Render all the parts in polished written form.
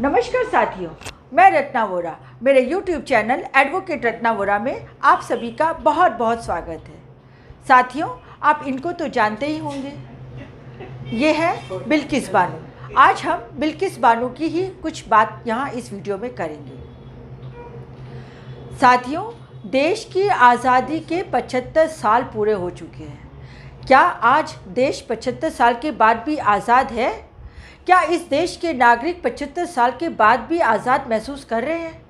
नमस्कार साथियों, मैं रत्ना वोरा। मेरे YouTube channel advocate Ratna Vora में आप सभी का बहुत बहुत स्वागत है। साथियों, आप इनको तो जानते ही होंगे, ये है बिल्किस बानो। आज हम बिल्किस बानो की ही कुछ बात यहाँ इस वीडियो में करेंगे। साथियों, देश की आज़ादी के 75 साल पूरे हो चुके हैं। क्या आज देश 75 साल के बाद भी आज़ाद है? क्या इस देश के नागरिक 75 साल के बाद भी आज़ाद महसूस कर रहे हैं?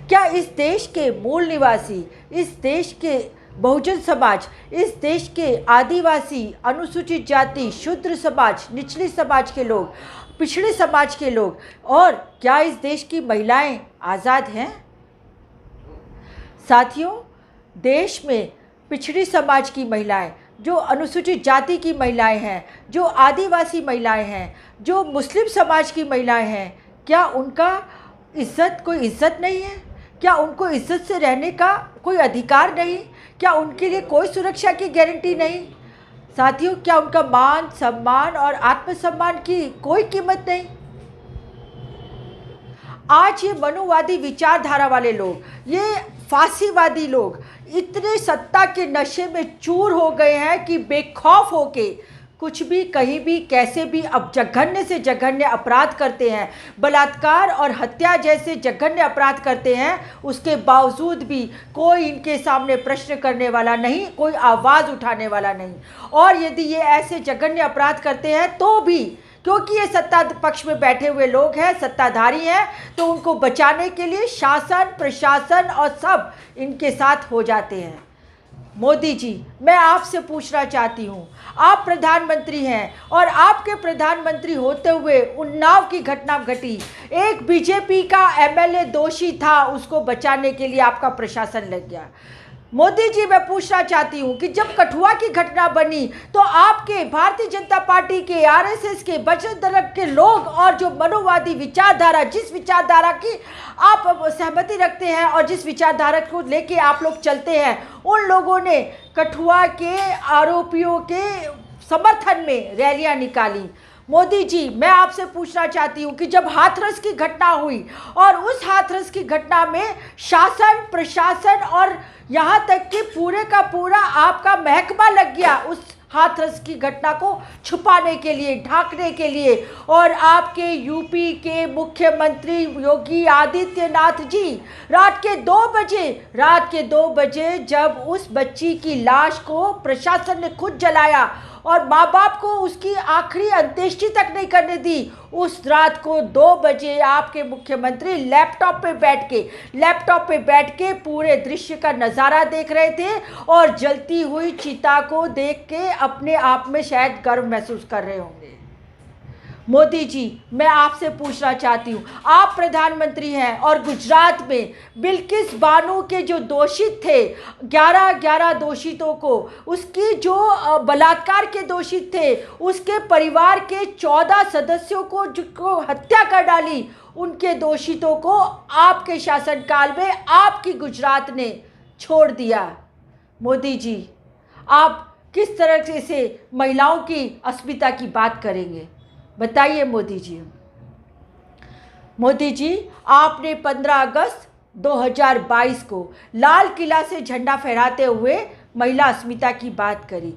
क्या इस देश के मूल निवासी, इस देश के बहुजन समाज, इस देश के आदिवासी, अनुसूचित जाति, शूद्र समाज, निचले समाज के लोग, पिछड़े समाज के लोग और क्या इस देश की महिलाएं आज़ाद हैं? साथियों, देश में पिछड़ी समाज की महिलाएं, जो अनुसूचित जाति की महिलाएं हैं, जो आदिवासी महिलाएं हैं, जो मुस्लिम समाज की महिलाएं हैं, क्या उनका कोई इज़्ज़त नहीं है? क्या उनको इज़्ज़त से रहने का कोई अधिकार नहीं? क्या उनके लिए कोई सुरक्षा की गारंटी नहीं? साथियों, क्या उनका मान, सम्मान और आत्मसम्मान की कोई कीमत नहीं? आज ये मनुवादी विचारधारा वाले लोग, ये फांसीवादी लोग इतने सत्ता के नशे में चूर हो गए हैं कि बेखौफ होके कुछ भी, कहीं भी, कैसे भी अब जघन्य से जघन्य अपराध करते हैं। बलात्कार और हत्या जैसे जघन्य अपराध करते हैं। उसके बावजूद भी कोई इनके सामने प्रश्न करने वाला नहीं, कोई आवाज़ उठाने वाला नहीं। और यदि ये ऐसे जघन्य अपराध करते हैं तो भी, क्योंकि ये सत्ता पक्ष में बैठे हुए लोग हैं, सत्ताधारी हैं, तो उनको बचाने के लिए शासन, प्रशासन और सब इनके साथ हो जाते हैं। मोदी जी, मैं आपसे पूछना चाहती हूँ, आप प्रधानमंत्री हैं और आपके प्रधानमंत्री होते हुए उन्नाव की घटना घटी, एक बीजेपी का एमएलए दोषी था, उसको बचाने के लिए आपका प्रशासन लग गया। मोदी जी, मैं पूछना चाहती हूँ कि जब कठुआ की घटना बनी तो आपके भारतीय जनता पार्टी के, आरएसएस के, बजरंग दल के लोग और जो मनोवादी विचारधारा, जिस विचारधारा की आप सहमति रखते हैं और जिस विचारधारा को लेके आप लोग चलते हैं, उन लोगों ने कठुआ के आरोपियों के समर्थन में रैलियां निकाली। मोदी जी, मैं आपसे पूछना चाहती हूँ कि जब हाथरस की घटना हुई और उस हाथरस की घटना में शासन, प्रशासन और यहाँ तक कि पूरे का पूरा आपका महकमा लग गया उस हाथरस की घटना को छुपाने के लिए, ढांकने के लिए, और आपके यूपी के मुख्यमंत्री योगी आदित्यनाथ जी रात के 2 बजे जब उस बच्ची की लाश को प्रशासन ने खुद जलाया और माँ बाप को उसकी आखिरी अंत्येष्टि तक नहीं करने दी, उस रात को 2 बजे आपके मुख्यमंत्री लैपटॉप पे बैठ के पूरे दृश्य का नज़ारा देख रहे थे और जलती हुई चिता को देख के अपने आप में शायद गर्व महसूस कर रहे होंगे। मोदी जी, मैं आपसे पूछना चाहती हूँ, आप प्रधानमंत्री हैं और गुजरात में बिल्किस बानो के जो दोषित थे, 11 दोषितों को, उसकी जो बलात्कार के दोषित थे, उसके परिवार के 14 सदस्यों को जिनको हत्या कर डाली, उनके दोषितों को आपके शासनकाल में आपकी गुजरात ने छोड़ दिया। मोदी जी, आप किस तरह से महिलाओं की अस्मिता की बात करेंगे? बताइए मोदी जी। मोदी जी, आपने 15 अगस्त 2022 को लाल किला से झंडा फहराते हुए महिला अस्मिता की बात करी,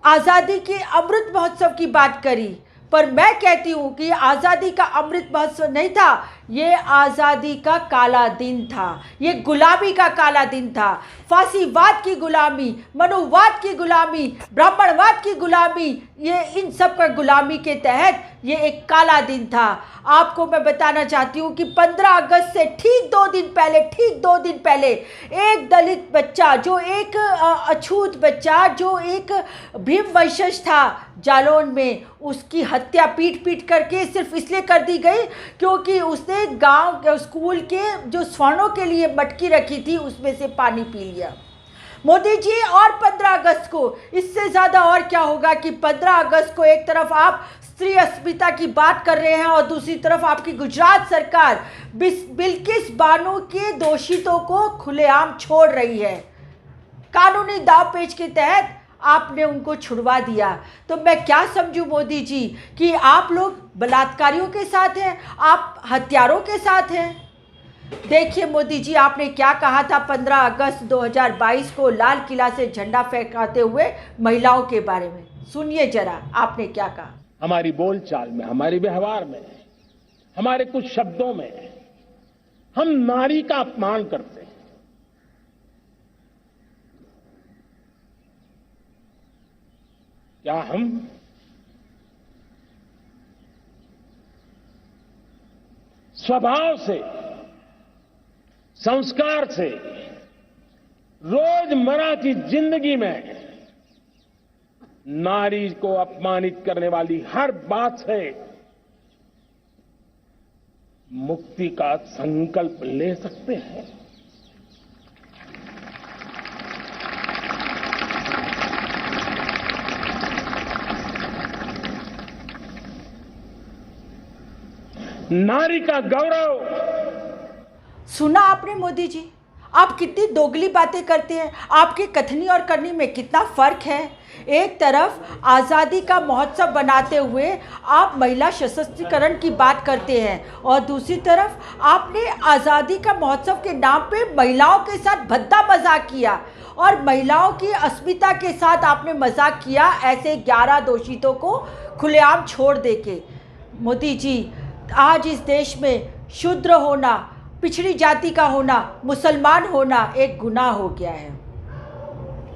आज़ादी के अमृत महोत्सव की बात करी, पर मैं कहती हूँ कि आज़ादी का अमृत महोत्सव नहीं था, ये आज़ादी का काला दिन था, ये गुलामी का काला दिन था। फांसीवाद की गुलामी, मनुवाद की गुलामी, ब्राह्मणवाद की गुलामी, ये इन सब का गुलामी के तहत ये एक काला दिन था। आपको मैं बताना चाहती हूँ कि 15 अगस्त से ठीक 2 दिन पहले एक दलित बच्चा, जो एक अछूत बच्चा, जो एक भीम वंशज था जालौन में, उसकी हत्या पीट करके सिर्फ इसलिए कर दी गई क्योंकि उसने गांव के स्कूल के जो स्वर्णों के लिए मटकी रखी थी उसमें से पानी पी लिया। मोदी जी, और 15 अगस्त को इससे ज़्यादा और क्या होगा कि 15 अगस्त को एक तरफ आप स्त्री अस्मिता की बात कर रहे हैं और दूसरी तरफ आपकी गुजरात सरकार बिल्किस बानो के दोषितों को खुलेआम छोड़ रही है। कानूनी दाव पेच के तहत आपने उनको छुड़वा दिया। तो मैं क्या समझूं मोदी जी कि आप लोग बलात्कारियों के साथ हैं, आप हत्यारों के साथ हैं। देखिए मोदी जी, आपने क्या कहा था 15 अगस्त 2022 को लाल किला से झंडा फहराते हुए महिलाओं के बारे में। सुनिए जरा, आपने क्या कहा। हमारी बोलचाल में, हमारे व्यवहार में, हमारे कुछ शब्दों में हम नारी का अपमान करते हैं। क्या हम स्वभाव से, संस्कार से, रोजमर्रा की जिंदगी में नारी को अपमानित करने वाली हर बात से मुक्ति का संकल्प ले सकते हैं? नारी का गौरव। सुना आपने मोदी जी, आप कितनी दोगली बातें करते हैं। आपकी कथनी और करनी में कितना फर्क है। एक तरफ आज़ादी का महोत्सव बनाते हुए आप महिला सशक्तिकरण की बात करते हैं और दूसरी तरफ आपने आज़ादी का महोत्सव के नाम पे महिलाओं के साथ भद्दा मजाक किया और महिलाओं की अस्मिता के साथ आपने मजाक किया, ऐसे 11 दोषितों को खुलेआम छोड़ देके। मोदी जी, आज इस देश में शूद्र होना, पिछड़ी जाति का होना, मुसलमान होना एक गुनाह हो गया है।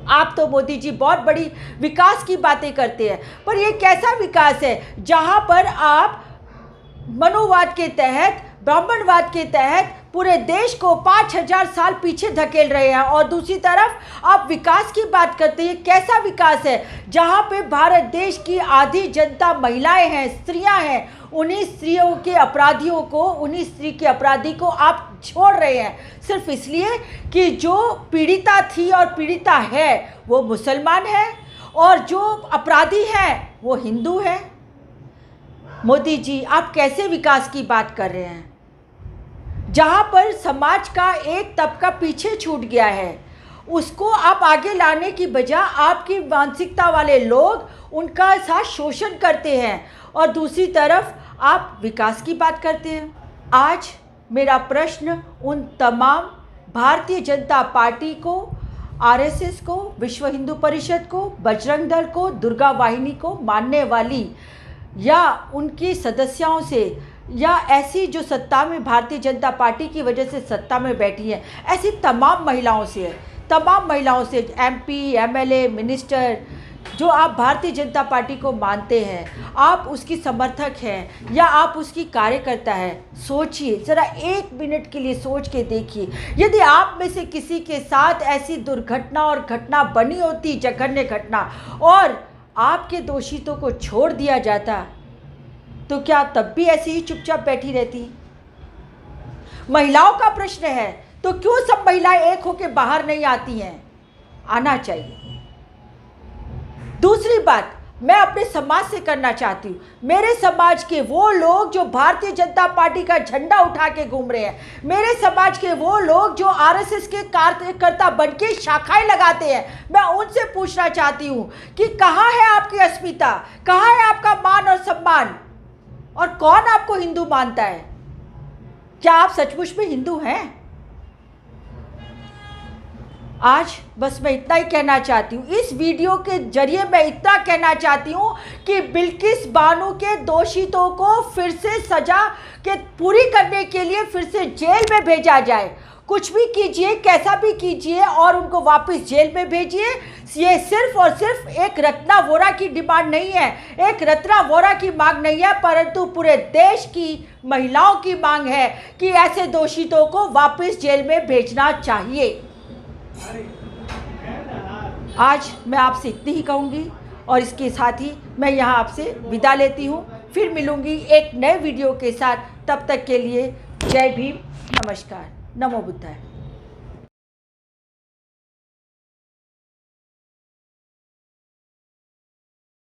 आप तो मोदी जी बहुत बड़ी विकास की बातें करते हैं, पर ये कैसा विकास है जहां पर आप मनोवाद के तहत, ब्राह्मणवाद के तहत पूरे देश को 5000 साल पीछे धकेल रहे हैं और दूसरी तरफ आप विकास की बात करते हैं। कैसा विकास है जहां पे भारत देश की आधी जनता महिलाएं हैं, स्त्रियां हैं। उन्हीं स्त्रियों के अपराधियों को, उन्हीं स्त्री के अपराधी को आप छोड़ रहे हैं सिर्फ इसलिए कि जो पीड़िता थी और पीड़िता है वो मुसलमान है और जो अपराधी है वो हिंदू है। मोदी जी, आप कैसे विकास की बात कर रहे हैं जहां पर समाज का एक तबका पीछे छूट गया है, उसको आप आगे लाने की बजाय आपकी मानसिकता वाले लोग उनका साथ शोषण करते हैं और दूसरी तरफ आप विकास की बात करते हैं। आज मेरा प्रश्न उन तमाम भारतीय जनता पार्टी को, आरएसएस को, विश्व हिंदू परिषद को, बजरंग दल को, दुर्गा वाहिनी को मानने वाली या उनकी सदस्यों से या ऐसी जो सत्ता में भारतीय जनता पार्टी की वजह से सत्ता में बैठी है, ऐसी तमाम महिलाओं से है, तमाम महिलाओं से, एमपी, एमएलए, मिनिस्टर, जो आप भारतीय जनता पार्टी को मानते हैं, आप उसकी समर्थक हैं या आप उसकी कार्यकर्ता हैं, सोचिए ज़रा, 1 मिनट के लिए सोच के देखिए। यदि आप में से किसी के साथ ऐसी दुर्घटना और घटना बनी होती, जघन्य घटना, और आपके दोषितों को छोड़ दिया जाता, तो क्या तब भी ऐसे ही चुपचाप बैठी रहती? महिलाओं का प्रश्न है तो क्यों सब महिलाएं एक होकर बाहर नहीं आती हैं? आना चाहिए। दूसरी बात मैं अपने समाज से करना चाहती हूँ। मेरे समाज के वो लोग जो भारतीय जनता पार्टी का झंडा उठा के घूम रहे हैं, मेरे समाज के वो लोग जो आरएसएस के कार्यकर्ता बन के शाखाएं लगाते हैं, मैं उनसे पूछना चाहती हूँ कि कहाँ है आपकी अस्मिता, कहाँ है आपका मान और सम्मान, और कौन आपको हिंदू मानता है? क्या आप सचमुच में हिंदू हैं? आज बस मैं इतना ही कहना चाहती हूँ। इस वीडियो के जरिए मैं इतना कहना चाहती हूँ कि बिल्किस बानो के दोषितों को फिर से सजा के पूरी करने के लिए फिर से जेल में भेजा जाए। कुछ भी कीजिए, कैसा भी कीजिए, और उनको वापस जेल में भेजिए। ये सिर्फ और सिर्फ एक रत्ना वोरा की डिमांड नहीं है, एक रत्ना वोरा की मांग नहीं है, परंतु पूरे देश की महिलाओं की मांग है कि ऐसे दोषितों को वापस जेल में भेजना चाहिए। आज मैं आपसे इतनी ही कहूँगी और इसके साथ ही मैं यहाँ आपसे विदा लेती हूँ। फिर मिलूँगी एक नए वीडियो के साथ। तब तक के लिए जय भीम, नमस्कार, नमो बुद्धाय।